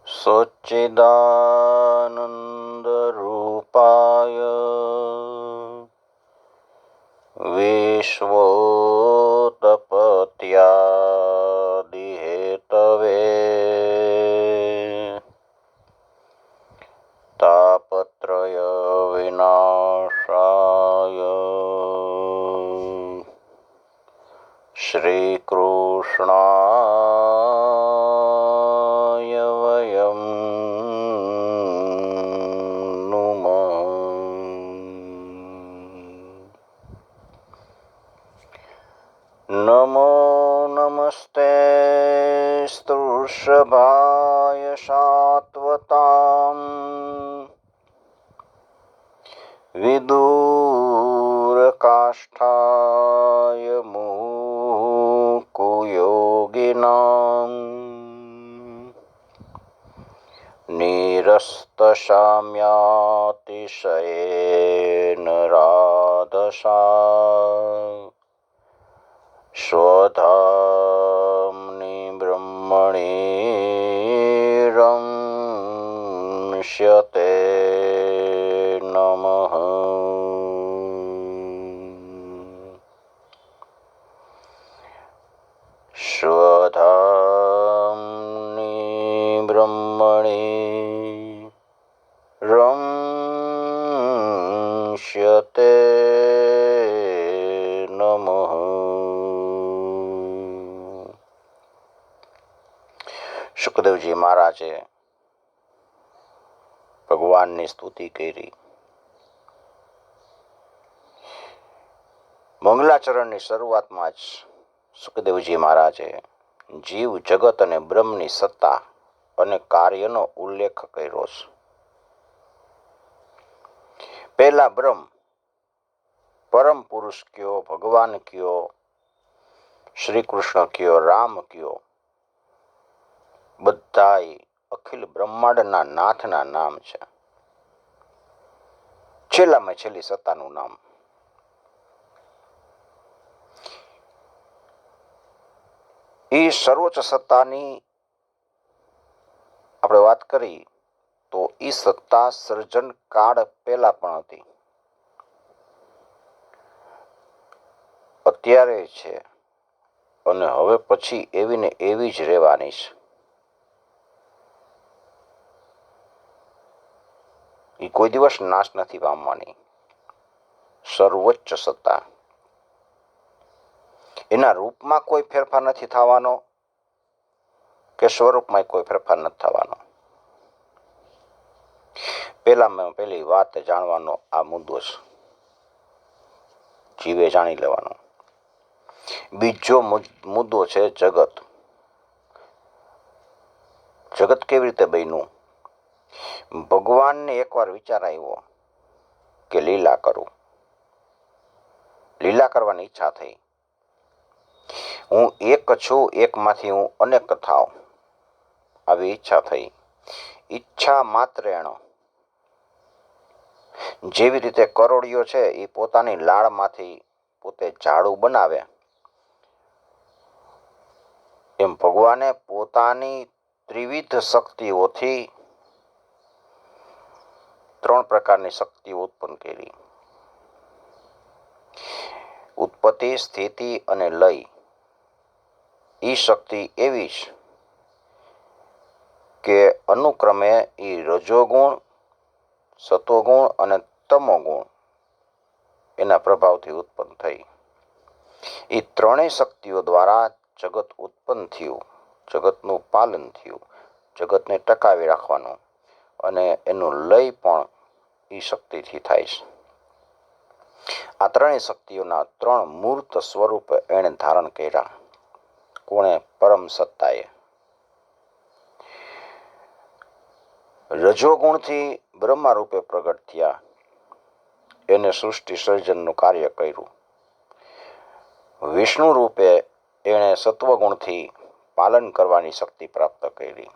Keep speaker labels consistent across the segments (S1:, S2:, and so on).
S1: सच्चिदानन्दरूपाय विश्वोत्पत्त्यादिहेतवे तापत्रय विनाशाय श्रीकृष्णाय वयं नुमः। नमो नमस्ते स्तुषभाय सात्वताम् विदूरकाष्ठाय मुकुयोगिनाम् निरस्तशाम्यातिशयेन राधसा स्वधाम्नि ब्रह्मणि रंष्यते नमः। स्वधाम्नि ब्रह्मणि रंष्यते नमः। સુખદેવજી મહારાજે ભગવાનની સ્તુતિ કરી. મંગલાચરણની શરૂઆતમાં જ સુખદેવજી મહારાજે જીવ જગત અને બ્રહ્મની સત્તા અને કાર્યનો ઉલ્લેખ કર્યો છે. પહેલા બ્રહ્મ, પરમ પુરુષ કયો, ભગવાન કયો, શ્રી કૃષ્ણ કયો, રામ કયો, બધાય અખિલ બ્રહ્માંડના નાથના નામ છે. છેલ્લામાં છેલ્લી સત્તાનું નામ. એ સર્વોચ્ચ સત્તાની આપણે વાત કરી તો એ સત્તા સર્જન કાળ પહેલા પણ હતી, અત્યારે છે અને હવે પછી એવી ને એવી જ રહેવાની છે. એ કોઈ દિવસ નાશ નથી પામવાની. સર્વોચ્ચ સત્તા, એના રૂપમાં કોઈ ફેરફાર નથી થવાનો કે સ્વરૂપમાં કોઈ ફેરફાર નથી થવાનો. પહેલી વાત જાણવાનો આ મુદ્દો છે, જીવે જાણી લેવાનો. બીજો મુદ્દો છે જગત. જગત કેવી રીતે બન્યું? ભગવાનને એકવાર વિચાર આવ્યો કે લીલા કરું. લીલા કરવાની ઈચ્છા થઈ. હું એક છું, એકમાંથી હું અનેક થાઉં, આવી ઈચ્છા થઈ. ઈચ્છા માત્રેણ, જેવી રીતે કરોડિયો છે એ પોતાની લાળમાંથી પોતે ઝાડુ બનાવે, એમ ભગવાને પોતાની ત્રિવિધ શક્તિઓથી ત્રણ પ્રકારની શક્તિઓ ઉત્પન્ન કરી. ઉત્પત્તિ, સ્થિતિ અને લય. એ શક્તિ એવી છે કે અનુક્રમે એ રજોગુણ, સતોગુણ અને તમોગુણ એના પ્રભાવથી ઉત્પન્ન થઈ. એ ત્રણેય શક્તિઓ દ્વારા જગત ઉત્પન્ન થયું, જગતનું પાલન થયું, જગતને ટકાવી રાખવાનું, અને એનું લય પણ એ શક્તિથી થાય છે. આ ત્રણેય શક્તિઓના ત્રણ મૂર્ત સ્વરૂપ એણે ધારણ કર્યા. કોણે? પરમ સત્તાએ. રજોગુણથી બ્રહ્મા રૂપે પ્રગટ થયા, એને સૃષ્ટિ સર્જનનું કાર્ય કર્યું. વિષ્ણુ રૂપે એણે સત્વગુણથી પાલન કરવાની શક્તિ પ્રાપ્ત કરી.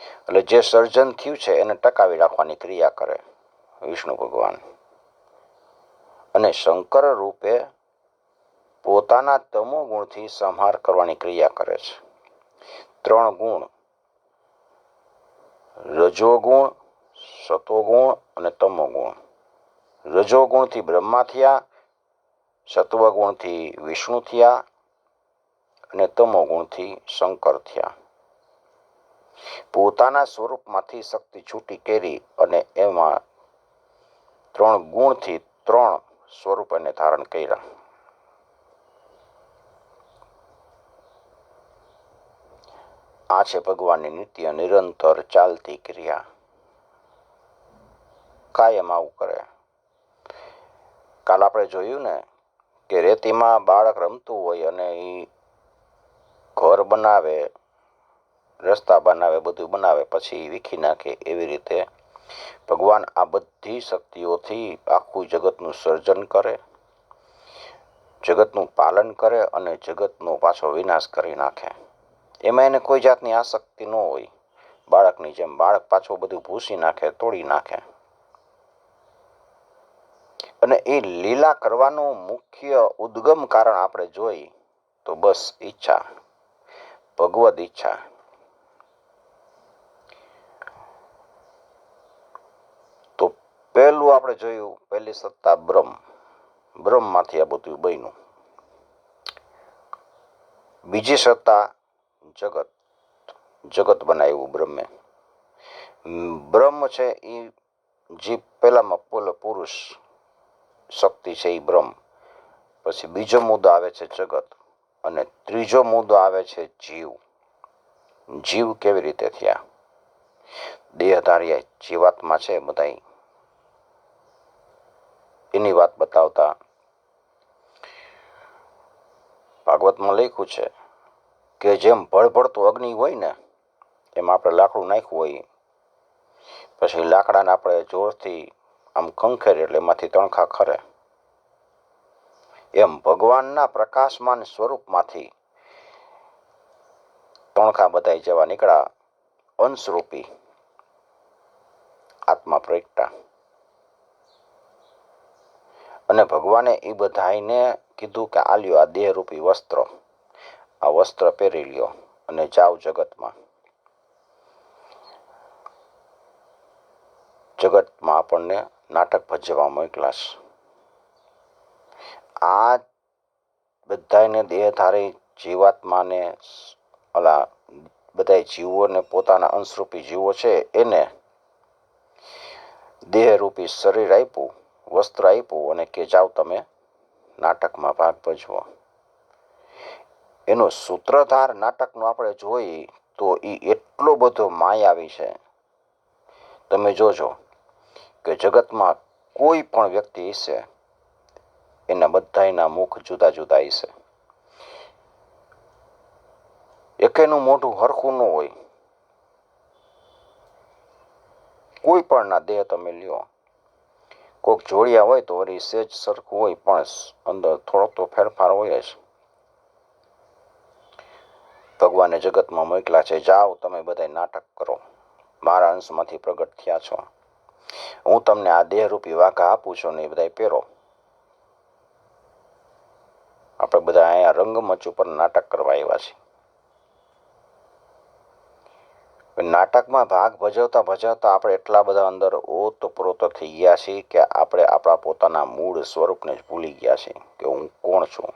S1: એટલે જે સર્જન થયું છે એને ટકાવી રાખવાની ક્રિયા કરે વિષ્ણુ ભગવાન. અને શંકર રૂપે પોતાના તમો ગુણથી સંહાર કરવાની ક્રિયા કરે છે. 3 ગુણ, રજોગુણ, સતોગુણ અને તમોગુણ. રજોગુણથી બ્રહ્મા થયા, સત્વગુણથી વિષ્ણુ થયા અને તમોગુણથી શંકર થયા. પોતાના સ્વરૂપમાંથી શક્તિ છૂટી કરી અને એમાં 3 ગુણથી 3 સ્વરૂપ એને ધારણ કર્યા. આ છે ભગવાનની નિત્ય નિરંતર ચાલતી ક્રિયા. કાયમ આવું કરે. કાલ આપણે જોયું ને કે રેતીમાં બાળક રમતું હોય અને એ ઘર બનાવે, રસ્તા બનાવે, બધું બનાવે, પછી વીખી નાખે. એવી રીતે ભગવાન આ બધી શક્તિઓથી આખું જગતનું સર્જન કરે, જગતનું પાલન કરે અને જગતનો પાછો વિનાશ કરી નાખે. એમાં એને કોઈ જાતની આસક્તિ ન હોય. બાળકની જેમ બાળક પાછું બધું ભૂસી નાખે, તોડી નાખે. અને એ લીલા કરવાનું મુખ્ય ઉદ્ગમ કારણ આપણે જોઈ તો બસ ઈચ્છા, ભગવદ ઈચ્છા. તો પહેલું આપણે જોયું, પહેલી સત્તા બ્રહ્મ. બ્રહ્મમાંથી આ બધું બન્યું. બીજી સત્તા જગત. જગત બનાવ્યું બ્રહ્મે. બ્રહ્મ છે એ જે પહેલામાં પુરુષ શક્તિ છે એ બ્રહ્મ. પછી બીજો મુદ્દો આવે છે જગત અને ત્રીજો મુદ્દો આવે છે જીવ. જીવ કેવી રીતે થયા? દેહધારી જીવાત્મા છે બધા, એની વાત બતાવતા ભાગવતમાં લખ્યું છે કે જેમ ભળભળતો અગ્નિ હોય ને, એમાં આપણે લાકડું નાખ્યું હોય, પછી લાકડાને આપણે જોરથી આમ ખંખેરીએ એટલે એમાંથી તણખા ખરે. એમ ભગવાનના પ્રકાશમાન સ્વરૂપમાંથી તણખા બધાય જેવા નીકળ્યા, અંશરૂપી આત્મા પ્રગટા. અને ભગવાને એ બધાને કીધું કે આ લ્યો, આ દેહરૂપી વસ્ત્ર, આ વસ્ત્ર પહેરી લ્યો અને જાઓ જગતમાં. જગતમાં આપણને નાટક ભજવવા મોકલાશ. આ બધાને દેહધારી જીવાત્માને, ઓલા બધા જીવોને, પોતાના અંશરૂપી જીવો છે એને દેહરૂપી શરીર આપ્યું, વસ્ત્ર આપ્યું અને કે જાઓ તમે નાટકમાં ભાગ ભજવો. એનો સૂત્રધાર નાટકનો આપણે જોઈએ તો એ એટલો બધો માયાવી છે. તમે જોજો કે જગતમાં કોઈ પણ વ્યક્તિ હશે, એના બધાના મુખ જુદા જુદા હશે. એકેનું મોઢું હરખું ન હોય. કોઈ પણ ના દેહ તમે લ્યો, કોઈક જોડિયા હોય તો વળી સેજ સરખું હોય, પણ અંદર થોડોક તો ફેરફાર હોય જ. ભગવાને જગતમાં મોકલા છે, જાઓ તમે બધા નાટક કરો, મારા અંશમાંથી પ્રગટ થયા છો, હું તમને આ દેહરૂપી વાઘા આપું છું ને એ બધા પહેરો. આપણે બધા અહીંયા રંગમંચ ઉપર નાટક કરવા આવ્યા છીએ. નાટકમાં ભાગ ભજવતા ભજવતા આપણે એટલા બધા અંદર ઓતપ્રોત થઈ ગયા છીએ કે આપણે આપણા પોતાના મૂળ સ્વરૂપને જ ભૂલી ગયા છીએ કે હું કોણ છું.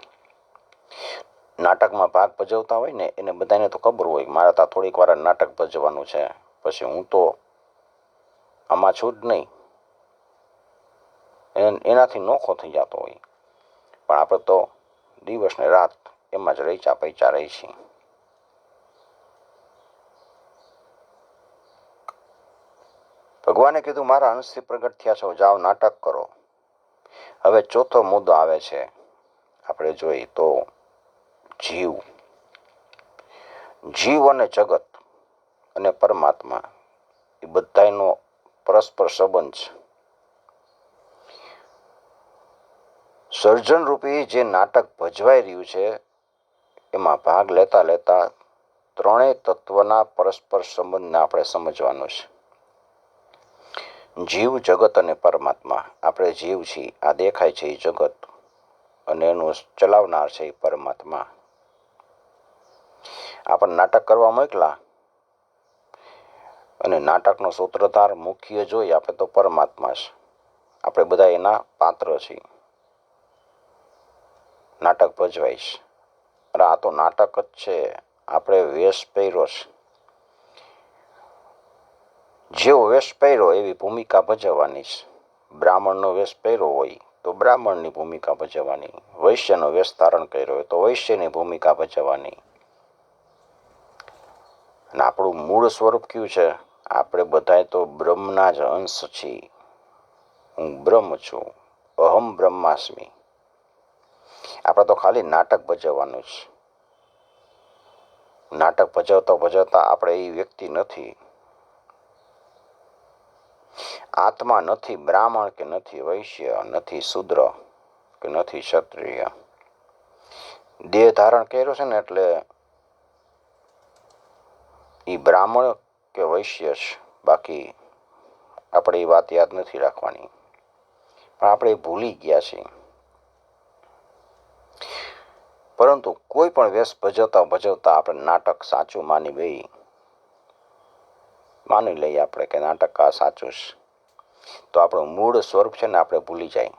S1: નાટકમાં ભાગ ભજવતા હોય ને એને બધાને તો ખબર હોય મારે તો થોડીક વાર નાટક ભજવવાનું છે, પછી હું તો આમાં છું જ નહીં. એનાથી નોખો થઈ જતો હોય. પણ આપણે તો દિવસ ને રાત એમાં જ રહીચા પૈચા રહી છીએ. ભગવાને કીધું મારા અંશથી પ્રગટ થયા છો, જાઓ નાટક કરો. હવે ચોથો મુદ્દો આવે છે, આપણે જોઈએ તો જીવ. જીવ અને જગત અને પરમાત્મા એ બધાનો પરસ્પર સંબંધ છે. સર્જન રૂપી જે નાટક ભજવાઈ રહ્યું છે એમાં ભાગ લેતા લેતા ત્રણેય તત્વના પરસ્પર સંબંધને આપણે સમજવાનું છે. જીવ, જગત અને પરમાત્મા. આપણે જીવ છીએ, આ દેખાય છે એ જગત, અને એનું ચલાવનાર છે એ પરમાત્મા. આપણને નાટક કરવા મોકલા, અને નાટકનો સૂત્રધાર મુખ્ય જોઈએ આપણે તો પરમાત્મા છે. આપણે બધા એના પાત્ર છીએ. નાટક ભજવાય છે. અને આ તો નાટક જ છે. આપણે વેશ પહેર્યો છે. જેવો વેશ પહેર્યો એવી ભૂમિકા ભજવવાની છે. બ્રાહ્મણનો વેશ પહેર્યો હોય તો બ્રાહ્મણની ભૂમિકા ભજવવાની. વૈશ્યનો વેશ ધારણ કર્યો હોય તો વૈશ્યની ભૂમિકા ભજવવાની. અને આપણું મૂળ સ્વરૂપ કયું છે? આપણે બધાય તો બ્રહ્મના જ અંશ છીએ. હું બ્રહ્મ છું. અહમ બ્રહ્માસ્મિ. આપણે તો ખાલી નાટક ભજવવાનું છે. નાટક ભજવતા ભજવતા આપણે એ વ્યક્તિ નથી. આત્મા નથી બ્રાહ્મણ કે નથી વૈશ્ય, નથી શૂદ્ર કે નથી ક્ષત્રિય. દેહ ધારણ કર્યો છે ને એટલે એ બ્રાહ્મણ કે વૈશ્ય છે. બાકી આપણે એ વાત યાદ નથી રાખવાની. પણ આપણે એ ભૂલી ગયા છીએ. પરંતુ કોઈ પણ વેશ ભજવતા ભજવતા આપણે નાટક સાચું માની લઈએ આપણે કે નાટક આ સાચું છે, તો આપણું મૂળ સ્વરૂપ છે ને આપણે ભૂલી જાય.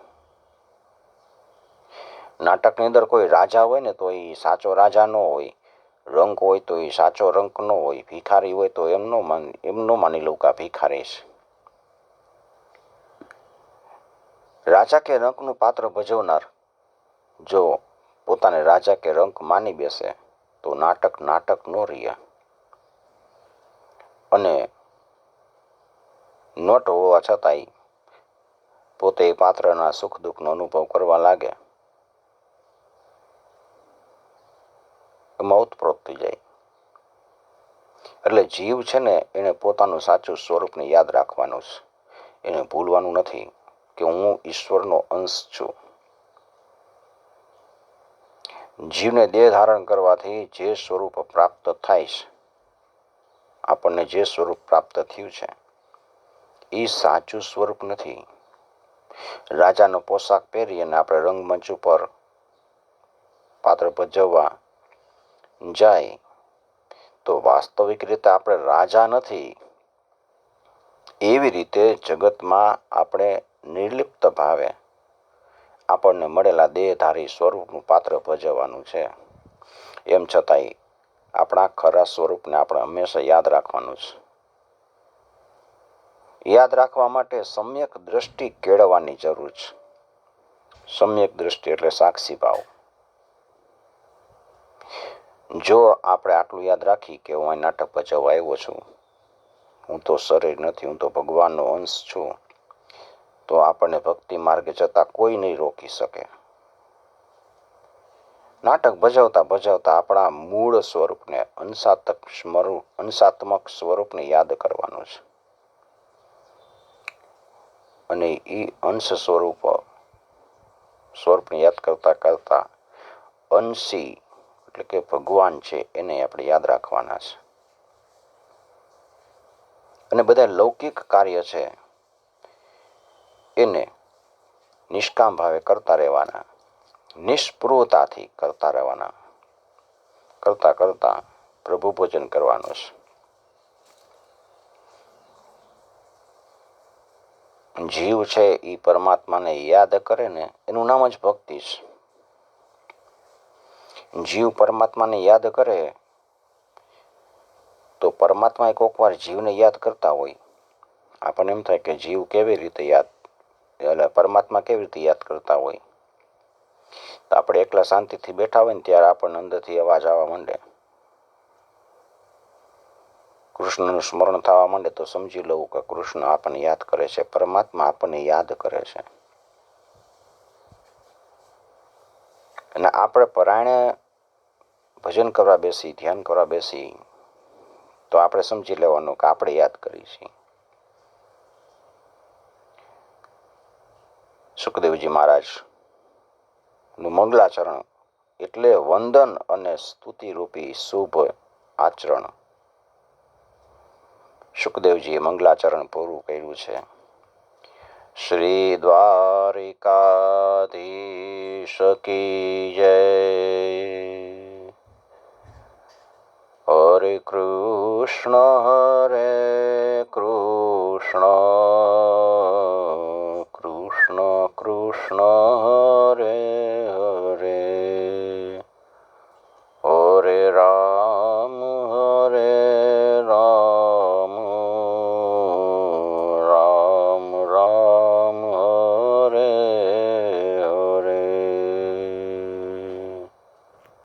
S1: નાટકની અંદર કોઈ રાજા હોય ને તો એ સાચો રાજા ન હોય. રંક હોય તો એ સાચો રંક ન હોય. ભિખારી હોય તો એમનો માની લઉં કે આ ભિખારી છે. રાજા કે રંકનું પાત્ર ભજવનાર જો પોતાને રાજા કે રંક માની બેસે તો નાટક નાટક ન રહે. અને નોટ હોવા છતાંય પોતે એ પાત્રના સુખ દુઃખનો અનુભવ કરવા લાગે, એમાં ઓતપ્રોત થઈ જાય. એટલે જીવ છે ને એને પોતાનું સાચું સ્વરૂપને યાદ રાખવાનું છે. એને ભૂલવાનું નથી કે હું ઈશ્વરનો અંશ છું. જીવને દેહ ધારણ કરવાથી જે સ્વરૂપ પ્રાપ્ત થાય છે, આપણને જે સ્વરૂપ પ્રાપ્ત થયું છે એ સાચું સ્વરૂપ નથી. રાજાનો પોશાક પહેરી અને આપણે રંગમંચ ઉપર પાત્ર ભજવવા જાય તો વાસ્તવિક રીતે આપણે રાજા નથી. એવી રીતે જગતમાં આપણે નિર્લિપ્ત ભાવે આપણને મળેલા દેહધારી સ્વરૂપનું પાત્ર ભજવવાનું છે. એમ છતાંય આપણા ખરા સ્વરૂપને આપણે હંમેશા યાદ રાખવાનું છે. યાદ રાખવા માટે સમ્યક દ્રષ્ટિ કેળવવાની જરૂર છે. સમ્યક દ્રષ્ટિ એટલે સાક્ષી ભાવ. જો આપણે આટલું યાદ રાખી કે હું અહીં નાટક ભજવવા આવ્યો છું, હું તો શરીર નથી, હું તો ભગવાનનો અંશ છું, તો આપણને ભક્તિ માર્ગે જતા કોઈ નહીં રોકી શકે. નાટક ભજવતા ભજવતા આપણા મૂળ સ્વરૂપને અંશાત્મક સ્વરૂપને યાદ કરવાનું છે. અને એ અંશ સ્વરૂપને યાદ કરતા કરતા અંશી એટલે કે ભગવાન છે એને આપણે યાદ રાખવાના છે. અને બધા લૌકિક કાર્ય છે એને નિષ્કામ ભાવે કરતા રહેવાના, નિષ્પૃહતાથી કરતા રહેવાના. કરતા કરતા પ્રભુ ભજન કરવાનું છે. જીવ છે એ પરમાત્માને યાદ કરે ને એનું નામ જ ભક્તિ છે. જીવ પરમાત્માને યાદ કરે તો પરમાત્મા કોક વાર જીવને યાદ કરતા હોય. આપણને એમ થાય કે જીવ કેવી રીતે એટલે પરમાત્મા કેવી રીતે યાદ કરતા હોય. તો આપણે એકલા શાંતિથી બેઠા હોય ને ત્યારે આપણને અંદરથી અવાજ આવવા માંડે, કૃષ્ણનું સ્મરણ થવા માંડે તો સમજી લઉં કે કૃષ્ણ આપણને યાદ કરે છે, પરમાત્મા આપણને યાદ કરે છે. અને આપણે પરાયણે ભજન કરવા બેસી, ધ્યાન કરવા બેસી તો આપણે સમજી લેવાનું કે આપણે યાદ કરી છીએ. સુખદેવજી મહારાજનું મંગલાચરણ એટલે વંદન અને સ્તુતિ રૂપી શુભ આચરણ. સુખદેવજીએ મંગલાચરણ પૂરું કર્યું છે. શ્રી દ્વારિકાધીશ કી જય. હરે કૃષ્ણ કૃષ્ણ કૃષ્ણ